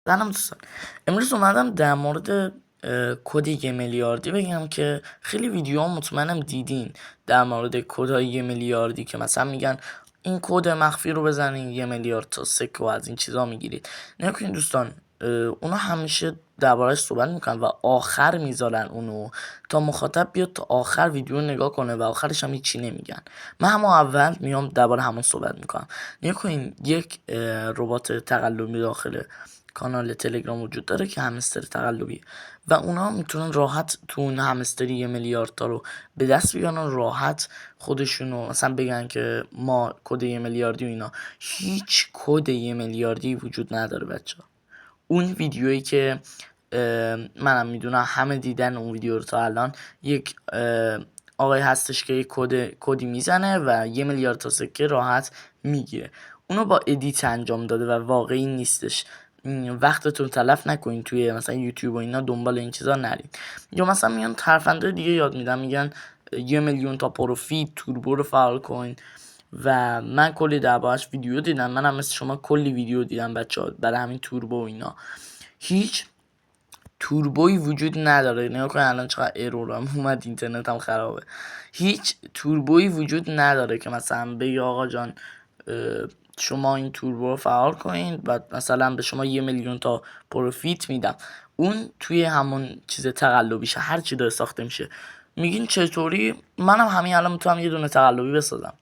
سلام دوستان، امروز اومدم در مورد کد 1 میلیاردی بگم که خیلی ویدیوها مطمئنم دیدین در مورد کدهای 1 میلیاردی که مثلا میگن این کد مخفی رو بزنین 1 میلیارد تا سکه و از این چیزا میگیرید. نگاه کنین دوستان، اونا همیشه درباره‌اش صحبت میکنن و آخر میذارن اونو تا مخاطب بیاد تا آخر ویدیو نگاه کنه و آخرش هم هیچی نمیگن. من همون اول میام درباره همون صحبت میکنم. نگاه کنین، یک ربات تقلبی داخل کانال تلگرام وجود داره که همستر تقلبی و اونا میتونن راحت تو اون همستری 1 میلیارد تا رو به دست بیارن، راحت خودشونو مثلا بگن که ما کد 1 میلیاردی و اینا. هیچ کد 1 میلیاردی وجود نداره بچه. اون ویدیویی که منم میدونم همه دیدن اون ویدیو رو تا الان، یک آقای هستش که یک کدی میزنه و 1 میلیارد تا سکه راحت میگیره. اونو با ادیت انجام داده و واقعی نیستش. وقتتون تلف نکنین توی مثلا یوتیوب و اینا دنبال این چیزا نرین. یا مثلا میان ترفنده دیگه یاد میدن، میگن 1 میلیون تا پروفیت توربو رو فعال کن و من کلی دربارش ویدیو دیدم. منم مثل شما کلی ویدیو دیدم بچه‌ها برای همین توربو و اینا. هیچ توربوی وجود نداره. نگاه کن الان چقدر ایرورم اومد، اینترنتم خرابه. هیچ توربوی وجود نداره که مثلا بگی آقا جان شما این توربو رو فعال کنین و مثلا به شما 1 میلیون تا پروفیت میدم. اون توی همون چیز تقلبیشه، هر چی داره ساخته میشه. میگین چطوری؟ منم همین الان میتونم یه دونه تقلبی بسازم.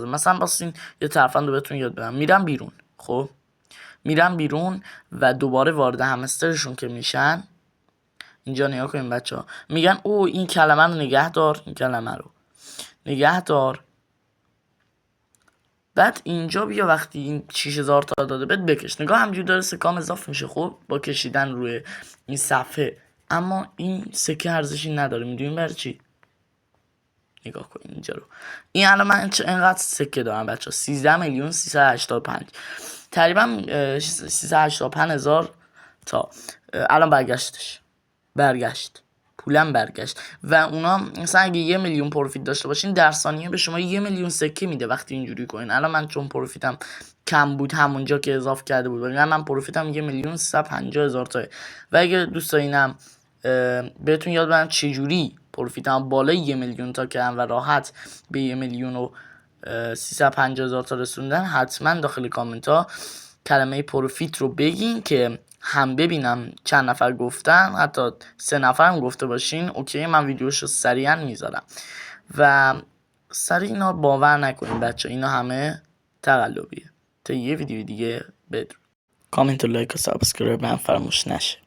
مثلا واسه یه ترفند رو بهتون یاد بدم. میرم بیرون و دوباره وارد همسترشون که میشن، اینجا نگاه کنین بچه ها، میگن او این کلمه رو نگه دار، این کلمه رو نگه دار. بعد اینجا بیا وقتی این 6000 تا داده بهت بکش. نگاه همجور داره سکام اضافه میشه خب با کشیدن روی این صفحه، اما این سکه ارزشی نداره. میدونین برای چی؟ نگاه کنین اینجا رو. این الان من اینقدر سکه دارم بچه ها، 13,385,000 تقریبا 385,000 تا الان برگشت پولم برگشت. و اونا مثلا اگه 1 میلیون پروفیت داشته باشین در ثانیه به شما 1 میلیون سکه میده وقتی اینجوری کنین. الان من چون پروفیتم کم بود همونجا که اضافه کرده بود، ولی من پروفیتم 1,350,000 تا. و اگه دوست دارینم بهتون یاد بدم چجوری پروفیتم بالای 1 میلیون تا کردم و راحت به 1,350,000 تا رسوندن، حتما داخل کامنت ها کلمه پروفیت رو بگین که هم ببینم چند نفر گفتن. حتی 3 نفر هم گفته باشین اوکی، من ویدیوشو سریعا میذارم. و سریع اینا باور نکنین بچه، اینا همه تقلبیه. تا یه ویدیو دیگه بدرود. کامنت و لایک و سابسکرایب هم فراموش نشه.